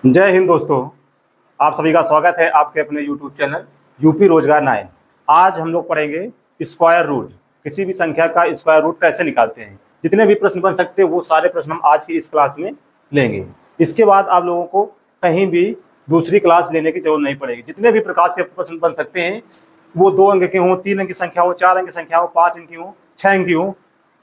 जय हिंद दोस्तों। आप सभी का स्वागत है आपके अपने YouTube चैनल यूपी रोजगार 9। आज हम लोग पढ़ेंगे स्क्वायर रूट। किसी भी संख्या का स्क्वायर रूट कैसे निकालते हैं। जितने भी प्रश्न बन सकते हैं वो सारे प्रश्न हम आज की इस क्लास में लेंगे। इसके बाद आप लोगों को कहीं भी दूसरी क्लास लेने की जरूरत नहीं पड़ेगी। जितने भी प्रकार के प्रश्न बन सकते हैं वो 2 अंक के हों, 3 अंक की संख्या हो, 4 अंक की संख्या हो, 5 अंक की हो, 6 अंक की हो,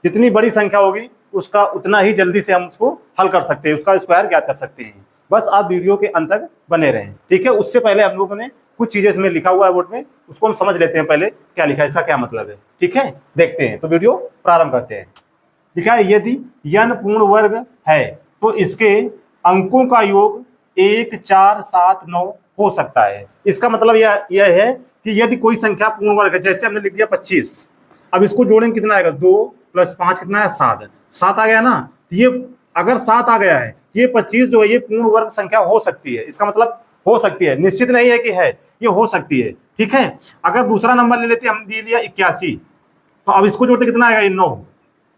जितनी बड़ी संख्या होगी उसका उतना ही जल्दी से हम उसको हल कर सकते हैं, उसका स्क्वायर ज्ञात कर सकते हैं। बस आप वीडियो के अंत तक बने रहें, ठीक है। उससे पहले हम लोगों ने कुछ चीजें इसमें लिखा हुआ है बोर्ड में, उसको हम समझ लेते हैं पहले क्या लिखा है, इसका क्या मतलब है, ठीक है। देखते हैं, तो वीडियो प्रारंभ करते हैं। लिखा है यदि n पूर्ण वर्ग है तो इसके अंकों का योग 1 4 7 9 हो सकता है। इसका मतलब यह है कि यदि कोई संख्या पूर्ण वर्ग है, जैसे हमने लिख दिया 25, अब इसको जोड़ेंगे कितना आएगा, 2 + 5 कितना है, 7। 7 आ गया ना। ये अगर 7 आ गया है, ये 25 जो है ये पूर्ण वर्ग संख्या हो सकती है। इसका मतलब हो सकती है, निश्चित नहीं है कि है, ये हो सकती है, ठीक है। अगर दूसरा नंबर ले लेते, हम दे लिया 81, तो अब इसको जोड़ते कितना आएगा, ये 9।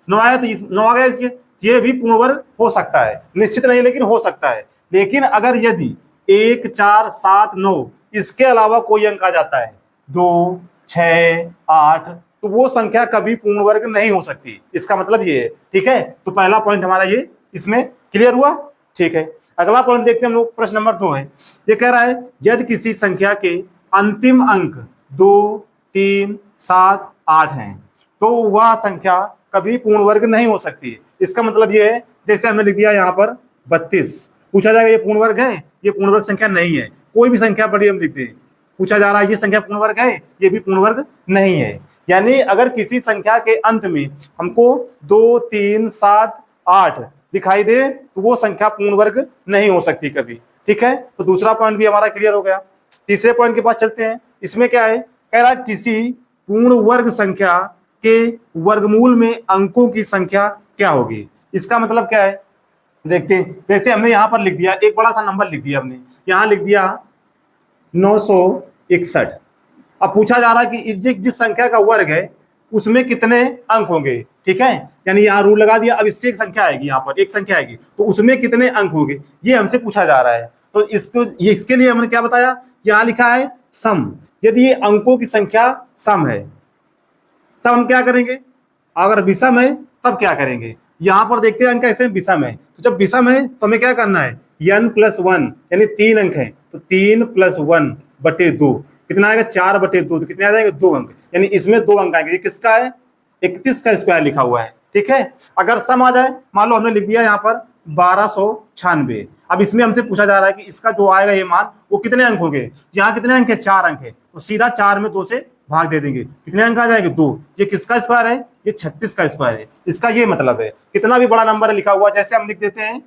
9 आया तो 9 आ गया इसके, ये भी पूर्ण वर्ग हो सकता है, निश्चित नहीं लेकिन हो सकता है। लेकिन अगर यदि 1 4 7 9 इसके अलावा कोई अंक आ जाता है, 2 6 8, तो वो संख्या कभी पूर्ण वर्ग नहीं हो सकती। इसका मतलब ये है, ठीक है। तो पहला पॉइंट हमारा ये इसमें क्लियर हुआ, ठीक है। अगला पॉइंट देखते हैं हम लोग, प्रश्न नंबर 2 है। ये कह रहा है यदि किसी संख्या के अंतिम अंक 2 3 7 8 हैं तो वह संख्या कभी पूर्ण वर्ग नहीं हो सकती। इसका मतलब ये है, जैसे हमने लिख दिया यहाँ पर 32, पूछा जाएगा ये पूर्ण वर्ग है, ये पूर्ण वर्ग संख्या नहीं है। कोई भी संख्या बड़ी हम लिख दें, पूछा जा रहा है ये संख्या पूर्ण वर्ग है, ये भी पूर्ण वर्ग नहीं है। यानी अगर किसी संख्या के अंत में हमको 2 3 7 8 दिखाई दे तो वो संख्या पूर्ण वर्ग नहीं हो सकती कभी, ठीक है। तो दूसरा पॉइंट भी हमारा क्लियर हो गया। तीसरे पॉइंट के पास चलते हैं। इसमें क्या है, कह रहा किसी पूर्ण वर्ग संख्या के वर्गमूल में अंकों की संख्या क्या होगी। इसका मतलब क्या है, देखते हैं। जैसे हमने यहाँ पर लिख दिया, एक बड़ा सा नंबर लिख दिया हमने, यहाँ लिख दिया 961। अब पूछा जा रहा है कि जिस संख्या का वर्ग है उसमें कितने अंक होंगे, ठीक है। यानी यहाँ रूल लगा दिया, अब इससे एक संख्या आएगी, यहाँ पर एक संख्या आएगी तो उसमें कितने अंक होंगे, ये हमसे पूछा जा रहा है। तो इसके लिए हमने क्या बताया, यहाँ लिखा है सम। यदि ये अंकों की संख्या सम है तब हम क्या करेंगे, अगर विषम है तब क्या करेंगे। यहां पर देखते हैं अंक कैसे विषम है, तो जब विषम है तो हमें क्या करना है, n + 1 यानी 3 अंक है तो 3 + 1/2 कितना आएगा, 4/2, तो कितने आ जाएंगे, 2 अंक। यानी इसमें 2 अंक आएंगे। ये किसका है, 31 का स्क्वायर लिखा हुआ है, ठीक है। अगर सम आ जाए, मान लो हमने लिख दिया यहाँ पर 1296, अब इसमें हमसे पूछा जा रहा है कि इसका जो आएगा ये मान वो कितने अंक होंगे। यहाँ कितने अंक है, 4 अंक है, तो सीधा 4 में 2 से भाग दे देंगे, कितने अंक आ जाएंगे, 2। ये किसका स्क्वायर है, ये 36 का स्क्वायर है। इसका ये मतलब है, कितना भी बड़ा नंबर लिखा हुआ, जैसे हम लिख देते हैं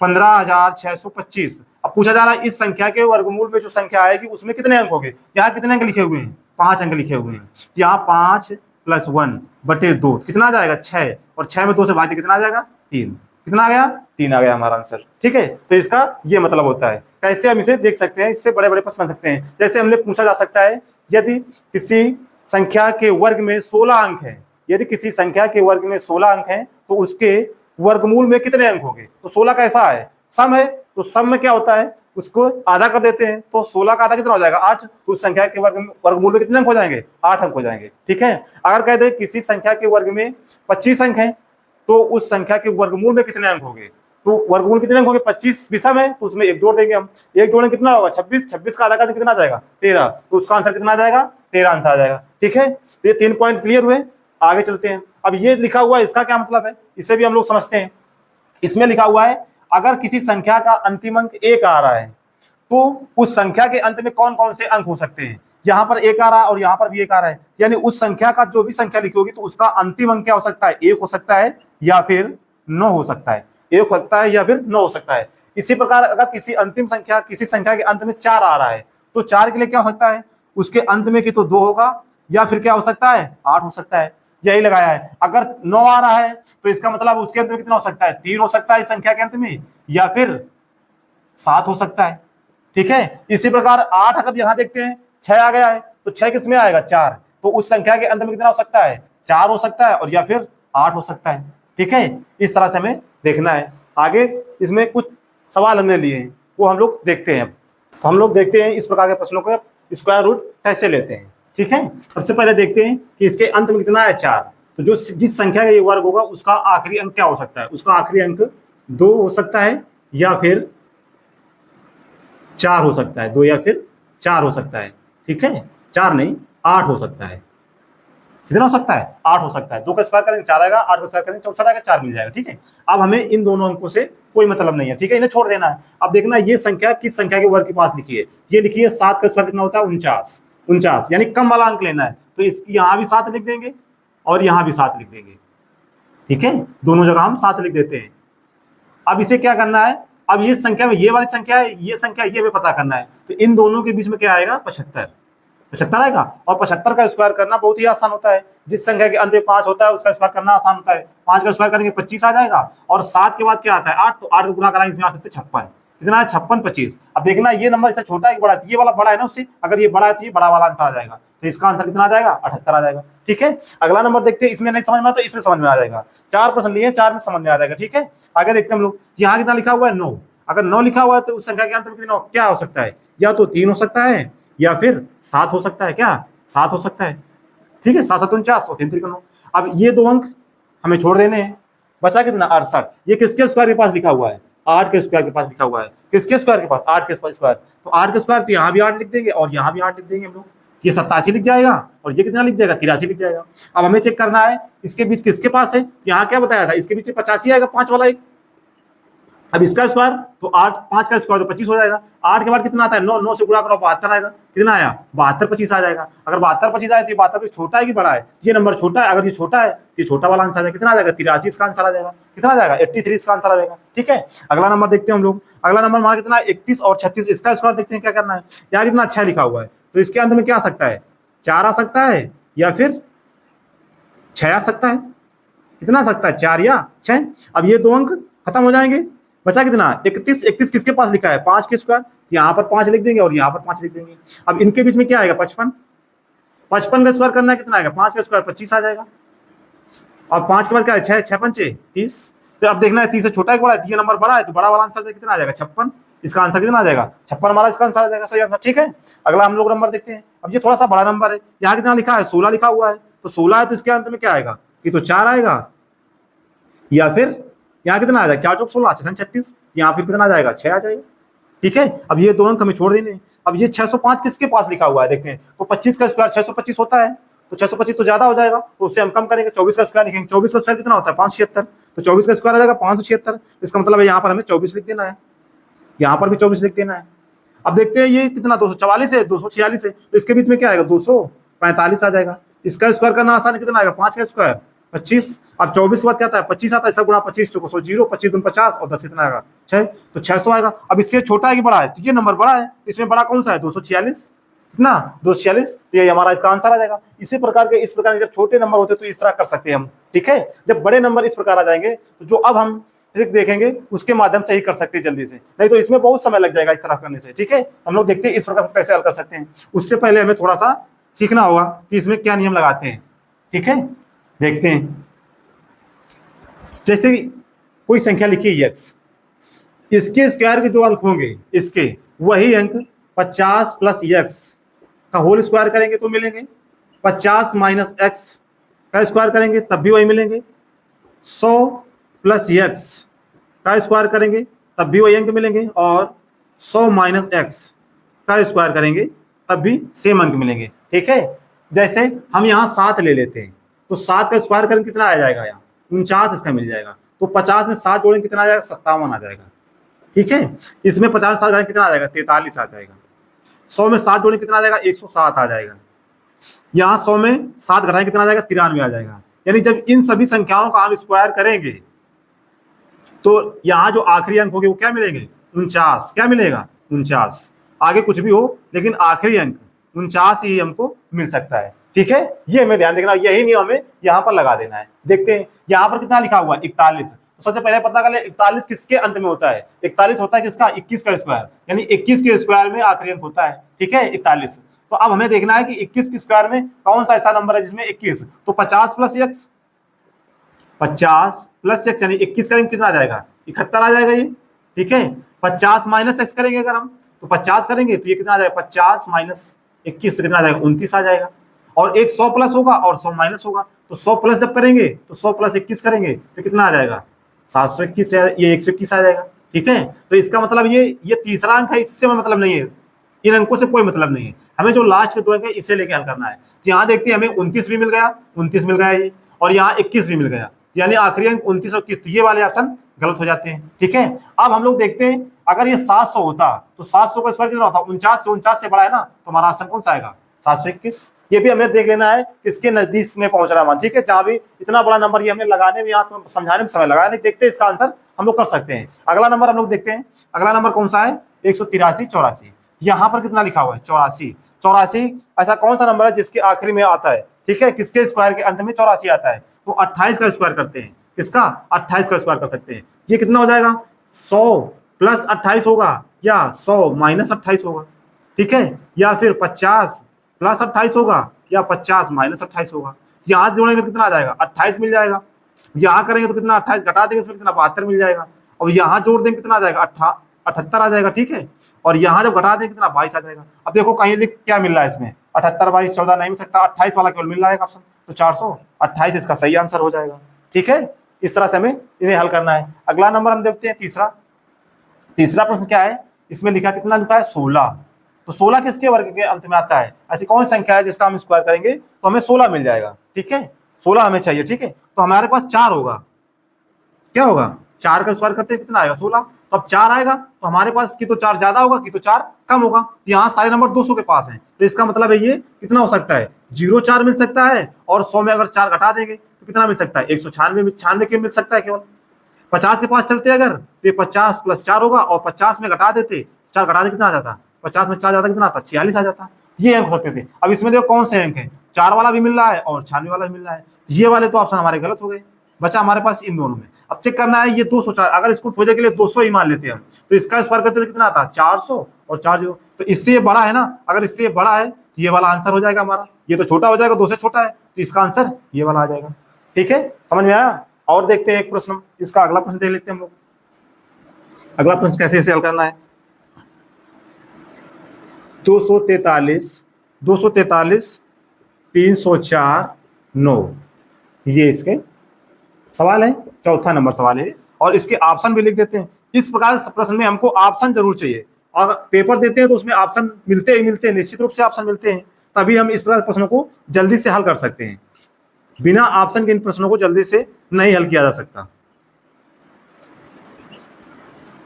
15,625। अब पूछा जा रहा है इस संख्या के वर्गमूल में जो संख्या आएगी उसमें कितने अंक होंगे। यहाँ कितने अंक लिखे हुए हैं, 5 अंक लिखे हुए हैं। यहाँ 5 + 1/2 कितना आ जाएगा, 6, और 6 में 2 से भाग दे कितना आ जाएगा, 3। कितना आ गया, 3 आ गया हमारा आंसर, ठीक है। तो इसका ये मतलब होता है। कैसे हम इसे देख सकते हैं, इससे बड़े बड़े प्रश्न बन सकते हैं। जैसे हमने पूछा जा सकता है यदि किसी संख्या के वर्ग में 16 अंक है, यदि किसी संख्या के वर्ग में 16 अंक हैं तो उसके वर्गमूल में कितने अंक होंगे। तो 16 कैसा है, सम है, तो सम में क्या होता है, उसको आधा कर देते हैं, तो 16 का आधा कितना हो जाएगा, 8। तो उस संख्या के वर्गमूल में कितने अंक हो जाएंगे, 8 अंक हो जाएंगे, ठीक है। अगर कहते हैं किसी संख्या के वर्ग में 25 अंक हैं तो उस संख्या के वर्गमूल में कितने अंक होंगे। तो वर्गमूल कितने अंक होंगे, 25 विषम है तो उसमें 1 जोड़ देंगे हम, 1 जोड़ें कितना होगा, 26। 26 का आधा करके कितना आ जाएगा, 13। तो उसका आंसर कितना आ जाएगा, 13 आंसर आ जाएगा, ठीक है। तो ये 3 पॉइंट क्लियर हुए। आगे चलते हैं। अब ये लिखा हुआ है इसका क्या मतलब है, इसे भी हम लोग समझते हैं। इसमें लिखा हुआ है अगर किसी संख्या का अंतिम अंक 1 आ रहा है तो उस संख्या के अंत में कौन कौन से अंक हो सकते हैं। यहाँ पर 1 आ रहा है और यहाँ पर भी 1 आ रहा है, यानी उस संख्या का जो भी संख्या लिखी होगी तो उसका अंतिम अंक क्या हो सकता है, 1 हो सकता है या फिर 9 हो सकता है, 1 हो सकता है या फिर 9 हो सकता है। इसी प्रकार अगर किसी अंतिम संख्या, किसी संख्या के अंत में 4 आ रहा है तो 4 के लिए क्या हो सकता है, उसके अंत में कि तो 2 होगा या फिर क्या हो सकता है, 8 हो सकता है, यही लगाया है। अगर 9 आ रहा है तो इसका मतलब उसके अंत में कितना हो सकता है, 3 हो सकता है इस संख्या के अंत में, या फिर 7 हो सकता है, ठीक है। इसी प्रकार 8 अगर यहां देखते हैं 6 आ गया है तो 6 किसमें आएगा, 4। तो उस संख्या के अंत में कितना हो सकता है, 4 हो सकता है और या फिर 8 हो सकता है, ठीक है। इस तरह से हमें देखना है। आगे इसमें कुछ सवाल हमने लिए हैं। वो हम लोग देखते हैं। तो हम लोग देखते हैं इस प्रकार के प्रश्नों को स्क्वायर रूट कैसे लेते हैं। ठीक है, सबसे पहले देखते हैं कि इसके अंत में कितना है 4। तो जो जिस संख्या का ये वर्ग होगा उसका आखिरी अंक क्या हो सकता है, उसका आखिरी अंक 2 हो सकता है या फिर 4 हो सकता है, 2 या फिर 4 हो सकता है। ठीक है, 4 नहीं 8 हो सकता है। कितना हो सकता है, 8 हो सकता है। 2 का स्क्वायर करेंगे 4 आएगा, 8 का स्क्वायर करेंगे 64 आएगा, 4 मिल जाएगा। ठीक है, अब हमें इन दोनों अंकों से कोई मतलब नहीं है। ठीक है, इन्हें छोड़ देना है। अब देखना ये संख्या किस संख्या के वर्ग के पास लिखी है। ये लिखी है 7 का स्क्वायर कितना होता है 49, 49 यानी कम वाला अंक लेना है। तो इसकी यहाँ भी 7 लिख देंगे और यहाँ भी 7 लिख देंगे। ठीक है, दोनों जगह हम 7 लिख देते हैं। अब इसे क्या करना है, अब ये संख्या में ये वाली संख्या है, ये संख्या ये हमें पता करना है। तो इन दोनों के बीच में क्या आएगा 75, 75 आएगा। और 75 का स्क्वायर करना बहुत ही आसान होता है। जिस संख्या के अंत में 5 होता है उसका स्क्वायर करना आसान होता है। 5 का स्क्वायर करेंगे 25 आ जाएगा और 7 के बाद क्या आता है 8, तो 8 को गुणा कराएंगे इसमें आ सकते 56। कितना है 56, 25। अब देखना ये नंबर इससे छोटा है कि बड़ा है, ये वाला बड़ा है ना उससे, अगर ये बड़ा है तो ये बड़ा वाला आंसर आ जाएगा। तो इसका आंसर कितना आ जाएगा 78 आ जाएगा। ठीक है, अगला नंबर देखते हैं। इसमें नहीं समझ में आता तो इसमें समझ में आ जाएगा। 4 प्रश्न लिए, 4 में समझ में आ जाएगा। ठीक है, आगे देखते हैं हम लोग। यहाँ कितना लिखा हुआ है 9। अगर 9 लिखा हुआ है तो उस संख्या के अंत में कितना क्या हो सकता है, या तो 3 हो सकता है या फिर 7 हो सकता है। क्या 7 हो सकता है। ठीक है, 7 7 49 और 3 3 9। अब ये 2 अंक हमें छोड़ देने हैं, बचा कितना 68। ये किसके स्क्वायर के पास लिखा हुआ है, 8 के स्क्वायर के पास लिखा हुआ है। किसके स्क्वायर के पास, 8 के स्क्वायर। तो 8 के स्क्वायर तो यहाँ भी 8 लिख देंगे और यहाँ भी 8 लिख देंगे हम लोग। ये 87 लिख जाएगा और ये कितना लिख जाएगा 83 लिख जाएगा। अब हमें चेक करना है इसके बीच किसके पास है। यहाँ क्या बताया था, इसके बीच 85 आएगा, 5 वाला एक। अब इसका स्क्वायर तो 8, 5 का स्क्वायर तो 25 हो जाएगा। 8 के बाद कितना आता है 9, 9 से गुणा करो 72 आएगा। कितना आया 72, 25 आ जाएगा। अगर 72, 25 आए तो 72 छोटा है कि बड़ा है, ये नंबर छोटा है। अगर ये छोटा है तो ये छोटा वाला आंसर आ जाएगा। कितना आ जाएगा 83 इसका आंसर आ जाएगा। कितना आ जाएगा 83 इसका आंसर आ जाएगा। ठीक है, अगला नंबर देखते हैं हम लोग। अगला नंबर हमारा कितना 31 और 36, इसका स्क्वायर देखते हैं क्या करना है। यहाँ कितना अच्छा लिखा हुआ है तो इसके अंत में क्या आ सकता है 4 आ सकता है या फिर 6 आ सकता है। कितना आ सकता है 4 या 6। अब ये 2 अंक खत्म हो जाएंगे, बचा कितना 31। 31 किसके पास लिखा है 5 के स्क्वायर, यहाँ पर 5 लिख देंगे और यहाँ पर 5 लिख देंगे। अब इनके बीच में क्या आएगा 55। 55 का स्क्वायर करना है, कितना आएगा 5 का स्क्वायर 25 आ जाएगा। और 5 के बाद क्या है 6, 6 पंचे 30। तो अब देखना है 30 से छोटा है बड़ा है, ये नंबर बड़ा है तो बड़ा वाला आंसर कितना आ जाएगा 56। इसका आंसर कितना आ जाएगा 56 हमारा इसका आंसर आ जाएगा, सही आंसर। ठीक है, अगला हम लोग नंबर देखते हैं। अब ये थोड़ा सा बड़ा नंबर है, यहाँ कितना लिखा है 16 लिखा हुआ है। तो 16 है तो इसके अंत में क्या आएगा, ये तो 4 आएगा या फिर यहाँ कितना आ जाएगा 4 चौक 16, 6 36, यहाँ फिर कितना आ जाएगा 6 आ जाएगा। ठीक है, अब ये 2 अंक हमें छोड़ देने। अब ये 605 किसके पास लिखा हुआ है देखते हैं। तो 25 का स्क्वायर 625 होता है, तो 625 तो ज्यादा हो जाएगा तो उससे हम कम करेंगे। 24 का स्क्वायर लिखेंगे, 24 का स्क्वायर कितना होता है 576। तो 24 का स्क्वायर आ जाएगा 576। इसका मतलब है यहाँ पर हमें 24 लिख देना है, यहाँ पर भी 24 लिख देना है। अब देखते हैं ये कितना 244 है, 246 है, तो इसके बीच में क्या आएगा 245 आ जाएगा। इसका स्क्वायर करना आसान है, कितना आएगा 5 का स्क्वायर 25। अब 24 के बाद क्या आता है 25 आता है, सब गुणा 25 चौको 0, 25 दून 50 और 10 कितना आएगा 6, तो 600 आएगा। अब इससे छोटा है कि बड़ा है, तो ये नंबर बड़ा है, इसमें बड़ा कौन सा है 246। कितना 246, तो ये हमारा इसका आंसर आ जाएगा। इसी प्रकार के इस प्रकार के जब छोटे नंबर होते तो इस तरह कर सकते हैं हम। ठीक है, जब बड़े नंबर इस प्रकार आ जाएंगे तो जो अब हम ट्रिक देखेंगे उसके माध्यम से ही कर सकते हैं जल्दी से, नहीं तो इसमें बहुत समय लग जाएगा इस तरह करने से। ठीक है, हम लोग देखते हैं इस प्रकार कैसे हल कर सकते हैं। उससे पहले हमें थोड़ा सा सीखना होगा कि इसमें क्या नियम लगाते हैं। ठीक है, देखते हैं। जैसे कोई संख्या लिखी है x, इसके स्क्वायर के जो अंक होंगे इसके वही अंक 50 प्लस x का होल स्क्वायर करेंगे तो मिलेंगे। 50 माइनस x का स्क्वायर करेंगे तब भी वही मिलेंगे। 100 प्लस x का स्क्वायर करेंगे तब भी वही अंक मिलेंगे। और 100 माइनस x का स्क्वायर करेंगे तब भी सेम अंक मिलेंगे। ठीक है, जैसे हम यहाँ 7 ले लेते हैं तो 7 का स्क्वायर करेंगे कितना आ जाएगा, यहाँ 49 इसका मिल जाएगा। तो 50 में 7 जोड़ेंगे कितना आ जाएगा 57 आ जाएगा। ठीक है, इसमें 50 7 घटाएंगे कितना आ जाएगा 43 आ जाएगा। 100 में 7 जोड़ेंगे कितना आ जाएगा 107 आ जाएगा। यहाँ 100 में 7 घटाएंगे कितना आ जाएगा 93 आ जाएगा। यानी जब इन सभी संख्याओं का हम स्क्वायर करेंगे तो यहाँ जो आखिरी अंक होंगे वो क्या मिलेंगे 49। क्या मिलेगा 49, आगे कुछ भी हो लेकिन आखिरी अंक 49 ही हमको मिल सकता है। ठीक है, ये हमें ध्यान देखना, यही नियम हमें यहाँ पर लगा देना है। देखते हैं यहाँ पर कितना लिखा हुआ है 41। तो सबसे पहले पता कर ले 41 किसके अंत में होता है। 41 होता है किसका 21 का स्क्वायर, यानी 21 के स्क्वायर में आखिरी अंक होता है। ठीक है 41। तो अब हमें देखना है कि 21 के स्क्वायर में कौन सा ऐसा नंबर है जिसमें 21। तो 50 प्लस x, 50 प्लस x यानी 21 करेंगे कितना आ जाएगा 71 आ जाएगा ये। ठीक है, 50 माइनस एक्स करेंगे अगर हम, तो 50 करेंगे तो ये कितना आ जाएगा, 50 माइनस 21 तो कितना आ जाएगा, 29 आ जाएगा। और एक 100 प्लस होगा और 100 माइनस होगा, तो 100 प्लस जब करेंगे तो 100 प्लस 21 करेंगे तो कितना आ जाएगा, 721, ये 121 आ जाएगा। ठीक है, तो इसका मतलब ये तीसरा अंक है, इससे मतलब नहीं है, इन अंकों से कोई मतलब नहीं है, हमें जो लास्ट के दो अंक है इसे लेके हल करना है। तो यहाँ देखते हैं हमें 29 भी मिल गया, 29 मिल गया ये, और यहाँ 21 भी मिल गया, यानी आखिरी अंक 29 और 21, तो ये वाले ऑप्शन गलत हो जाते हैं। ठीक है, अब हम लोग देखते हैं अगर ये 700 होता तो 700 का स्क्वायर कितना होता, 49 से बड़ा है ना, तो हमारा आंसर कौन सा आएगा, 721। ये भी हमें देख लेना है किसके नजदीक में पहुंच रहा है। ठीक है, जहां भी इतना बड़ा नंबर ये हमें लगाने में या तो समझाने में समय लगा, नहीं देखते इसका आंसर हम लोग कर सकते हैं। अगला नंबर हम लोग देखते हैं, अगला नंबर कौन सा है, 183 84। यहाँ पर कितना लिखा हुआ है, 84 84। ऐसा कौन सा नंबर है जिसके आखिरी में आता है, ठीक है, किसके स्क्वायर के अंत में 84 आता है, तो 28 का स्क्वायर करते हैं, किसका, 28 का स्क्वायर कर सकते हैं। ये कितना हो जाएगा, 100 प्लस 28 होगा या 100 माइनस 28 होगा। ठीक है, या फिर 50 प्लस 28 होगा या 50 माइनस 28 होगा। यहाँ जोड़ेंगे तो कितना आ जाएगा, 28 मिल जाएगा। यहाँ करेंगे तो कितना, 28 घटा देंगे इसमें कितना, 72 मिल जाएगा। और यहाँ जोड़ देंगे कितना आ जाएगा, 78 आ जाएगा। ठीक है, और यहाँ जब घटा देंगे कितना, 22 आ जाएगा। अब देखो कहीं लिख क्या मिल रहा है इसमें, 78 22 14 नहीं मिल सकता, 28 वाला केवल मिल रहा है ऑप्शन, तो 428 इसका सही आंसर हो जाएगा। ठीक है, इस तरह से हमें इन्हें हल करना है। अगला नंबर हम देखते हैं तीसरा प्रश्न क्या है, इसमें लिखा कितना लिखा है, 16। तो 16 किसके वर्ग के अंत में आता है, ऐसी कौन सी संख्या है जिसका हम स्क्वायर करेंगे तो हमें 16 मिल जाएगा। ठीक है, 16 हमें चाहिए। ठीक है, तो हमारे पास 4 होगा, क्या होगा, 4 का स्क्वायर करते हैं कितना आएगा, 16। तो अब 4 आएगा तो हमारे पास की तो 4 ज्यादा होगा कि तो 4 कम होगा। तो यहाँ सारे नंबर 200 के पास हैं, तो इसका मतलब है ये कितना हो सकता है, 0 4 मिल सकता है, और 100 में अगर 4 घटा देंगे तो कितना मिल सकता है, 196 के मिल सकता है केवल। 50 के पास चलते अगर तो ये 50 प्लस 4 होगा, और 50 में घटा देते, 4 घटा दे कितना आ जाता, 50 में 4 ज्यादा कितना आता, 46 आ जाता। ये अंक होते थे। अब इसमें देखो कौन से अंक है, 4 वाला भी मिल रहा है और 96 वाला भी मिल रहा है, ये वाले तो ऑप्शन हमारे गलत हो गए, बचा हमारे पास इन दोनों में। अब चेक करना है ये 204, अगर इसको खोजने के लिए 200 ही मान लेते हैं हम, तो इसका स्क्वायर करते तो कितना आता है, 400 और 4 0, तो इससे ये बड़ा है ना, अगर इससे बड़ा है तो ये वाला आंसर हो जाएगा हमारा। ये तो छोटा हो जाएगा, 2 से छोटा है, तो इसका आंसर ये वाला आ जाएगा। ठीक है, समझ में आया। और देखते हैं एक प्रश्न, इसका अगला प्रश्न देख लेते हैं हम लोग। अगला प्रश्न कैसे इसे हल करना है, 243 304 9, ये इसके सवाल है, चौथा नंबर सवाल है, और इसके ऑप्शन भी लिख देते हैं। इस प्रकार प्रश्न में हमको ऑप्शन जरूर चाहिए, और पेपर देते हैं तो उसमें ऑप्शन मिलते हैं, निश्चित रूप से ऑप्शन मिलते हैं, तभी हम इस प्रकार प्रश्नों को जल्दी से हल कर सकते हैं। बिना ऑप्शन के इन प्रश्नों को जल्दी से नहीं हल किया जा सकता।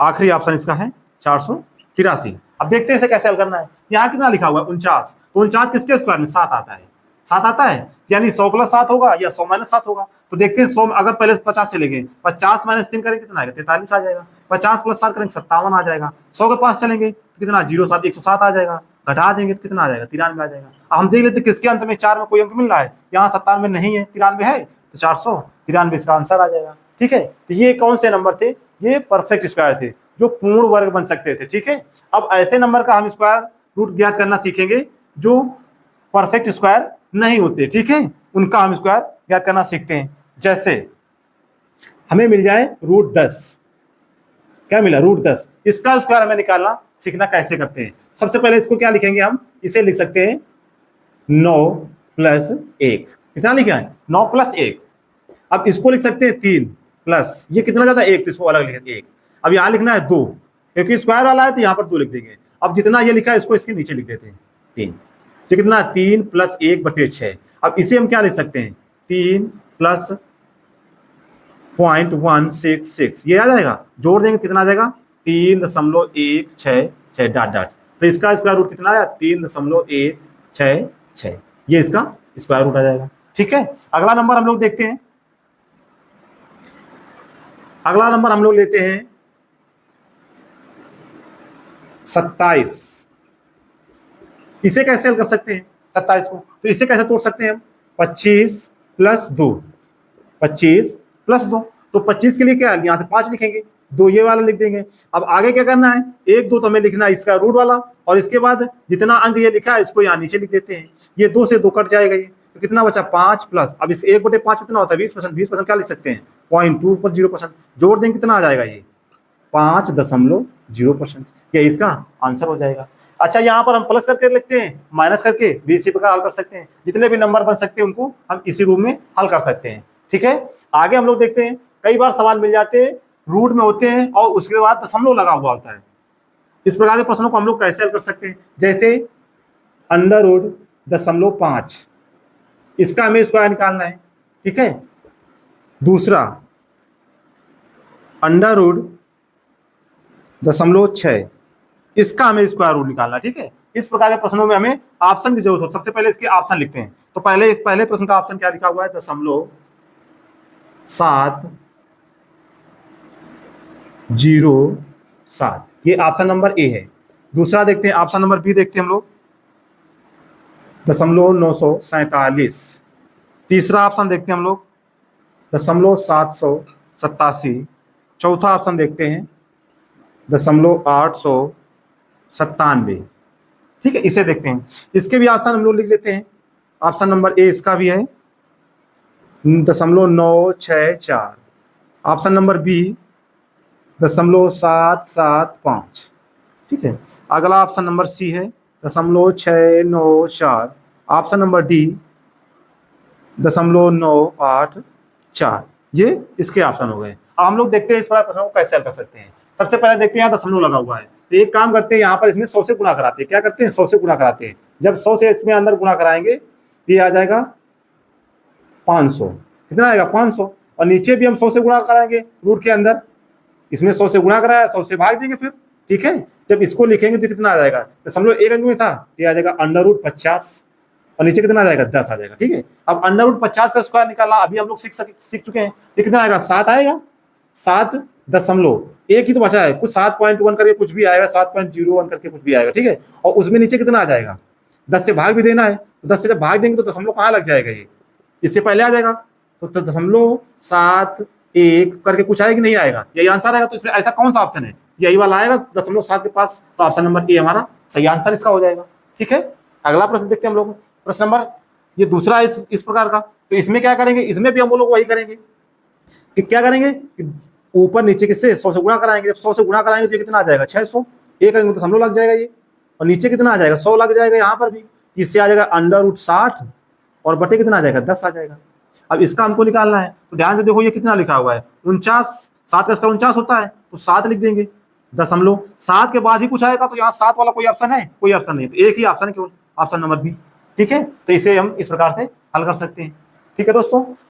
आखिरी ऑप्शन इसका है 483। अब देखते हैं इसे कैसे हल करना है। यहाँ कितना लिखा हुआ है, 49, तो 49 किसके स्क्वायर में, 7 आता है, 7 आता है, यानी 100 प्लस 7 होगा या 100 माइनस 7 होगा। तो देखते हैं 100 अगर पहले 50 से लेंगे, 50 माइनस 3 करेंगे कितना आएगा, 43 आ जाएगा। 50 प्लस 7 करेंगे 57 आ जाएगा। 100 के पास चलेंगे तो कितना, 0 7 107 आ जाएगा, घटा देंगे तो कितना आ जाएगा, 93 आ जाएगा। अब हम देख लेते किसके अंत में 4 में कोई अंक मिल रहा है, यहाँ 97 नहीं है, 93 है, तो 493 इसका आंसर आ जाएगा। ठीक है, तो ये कौन से नंबर थे, ये परफेक्ट स्क्वायर थे जो पूर्ण वर्ग बन सकते थे। ठीक है, अब ऐसे नंबर का हम स्क्वायर रूट ज्ञात करना सीखेंगे जो परफेक्ट स्क्वायर नहीं होते। ठीक है, उनका हम स्क्वायर ज्ञात करना सीखते हैं। जैसे हमें मिल जाए √10, क्या मिला, √10, इसका स्क्वायर हमें निकालना सीखना कैसे करते हैं। सबसे पहले इसको क्या लिखेंगे हम, इसे लिख सकते हैं 9 + 1, कितना लिखा है, 9 + 1। अब इसको लिख सकते हैं 3 प्लस, ये कितना ज्यादा 1, तो इसको अलग लिखेंगे 1। अब यहाँ लिखना है 2, क्योंकि स्क्वायर वाला है तो यहाँ पर 2 लिख देंगे। अब जितना ये लिखा है इसको इसके नीचे लिख देते हैं 3, तो कितना 3 + 1/6। अब इसे हम क्या लिख सकते हैं, 3 + 0.166, ये आ जाएगा, जोड़ देंगे कितना आ जाएगा, 3.166 डॉट डॉट, तो इसका स्क्वायर रूट कितना आया, 3.166, ये इसका स्क्वायर रूट आ जाएगा। ठीक है, अगला नंबर हम लोग देखते हैं। अगला नंबर हम लोग लेते हैं 27। इसे कैसे हल कर सकते हैं 27 को, तो इसे कैसे तोड़ सकते हैं हम, 25 + 2, 25 + 2, तो 25 के लिए क्या है, यहाँ से 5 लिखेंगे, 2 ये वाला लिख देंगे। अब आगे क्या करना है, 1 2 तो हमें लिखना है इसका रूट वाला, और इसके बाद जितना अंक ये लिखा है इसको यहाँ नीचे लिख देते हैं। ये 2 से 2 कट जाएगा, ये तो कितना बचा, 5 प्लस, अब इस 1/5 कितना होता है, 20%, 20% क्या लिख सकते हैं, 0.2 पर 0%, जोड़ देंगे कितना आ जाएगा, ये 5.0%। ये इसका आंसर हो जाएगा। अच्छा, यहाँ पर हम प्लस करके लिखते हैं, माइनस करके भी इसी प्रकार हल कर सकते हैं। जितने भी नंबर बन सकते हैं उनको हम इसी रूप में हल कर सकते हैं। ठीक है, आगे हम लोग देखते हैं, कई बार सवाल मिल जाते हैं रूट में होते हैं और उसके बाद दशमलव लगा हुआ होता है। इस प्रकार के प्रश्नों को हम लोग कैसे हल कर सकते हैं? जैसे √0.5, इसका हमें स्क्वायर निकालना है। ठीक है, दूसरा √0.6, इसका हमें स्क्वायर रूट निकालना है। ठीक है, इस प्रकार के प्रश्नों में हमें ऑप्शन की जरूरत हो। सबसे पहले इसके ऑप्शन लिखते हैं। तो पहले प्रश्न का ऑप्शन क्या लिखा हुआ है? 0.707, ये ऑप्शन नंबर ए है। दूसरा देखते हैं, ऑप्शन नंबर बी देखते हैं हम लोग, 0.947। तीसरा ऑप्शन देखते हैं हम लोग 0.787। चौथा ऑप्शन देखते हैं 0.897। ठीक है, इसे देखते हैं। इसके भी ऑप्शन हम लोग लिख लेते हैं। ऑप्शन नंबर ए इसका भी है 0.964। Option number B 0.775। ठीक है, अगला ऑप्शन नंबर सी है 0.694। Option number D 0.984। ये इसके ऑप्शन हो गए। अब हम लोग देखते हैं इस प्रश्न को कैसे हल कर सकते हैं। सबसे पहले देखते हैं यहाँ दशमलव लगा हुआ है, तो एक काम करते हैं, यहाँ पर इसमें 100 से गुणा कराते हैं। क्या करते हैं? 100 से गुणा कराते हैं। जब 100 से इसमें अंदर गुणा कराएंगे तो ये आ जाएगा 500। कितना आएगा? 500। और नीचे भी हम 100 से गुणा कराएंगे रूट के अंदर, इसमें 100 से गुणा कराया, 100 से भाग देंगे फिर। ठीक है, जब इसको लिखेंगे तो कितना आ जाएगा? दशमलव एक अंक में था, ये आ जाएगा √50 और नीचे कितना आ जाएगा? 10 आ जाएगा। ठीक है, अब √50 का स्क्वायर निकाला, अभी हम लोग सीख चुके हैं। ये कितना आएगा? 7 आएगा। 7.1 ही तो बचा है, कुछ 7.1 करके कुछ भी आएगा, 7.01 करके कुछ भी आएगा। ठीक है, और उसमें नीचे कितना आ जाएगा? 10 से भाग भी देना है, तो 10 से जब भाग देंगे तो दशमलव कहाँ लग जाएगा? ये इससे पहले आ जाएगा, तो 0.71 करके कुछ आएगा कि नहीं आएगा? यही आंसर आएगा। तो ऐसा कौन सा ऑप्शन है? यही वाला आएगा 0.7 के पास, तो ऑप्शन नंबर ए हमारा सही आंसर इसका हो जाएगा। ठीक है, अगला प्रश्न देखते हैं हम लोग। प्रश्न नंबर ये दूसरा इस प्रकार का, तो इसमें क्या करेंगे? इसमें भी हम लोग वही करेंगे कि क्या करेंगे, ऊपर नीचे किससे 100 से गुणा कराएंगे। जब 100 से गुणा कराएंगे तो ये कितना आ जाएगा? 600। एक करेंगे तो दशमलव लग जाएगा ये, और नीचे कितना आ जाएगा? 100 लग जाएगा यहाँ पर भी। इससे आ जाएगा √60 और बटे कितना आ जाएगा? 10 आ जाएगा। अब इसका हमको निकालना है, तो ध्यान से देखो ये कितना लिखा हुआ है? 49। 7 का स्क्वायर 49 होता है, तो 7 लिख देंगे। 7 के बाद ही कुछ आएगा, तो यहाँ 7 वाला कोई ऑप्शन है? कोई ऑप्शन नहीं, तो एक ही ऑप्शन है केवल, ऑप्शन नंबर बी। ठीक है, तो इसे हम इस प्रकार से हल कर सकते हैं। ठीक है दोस्तों।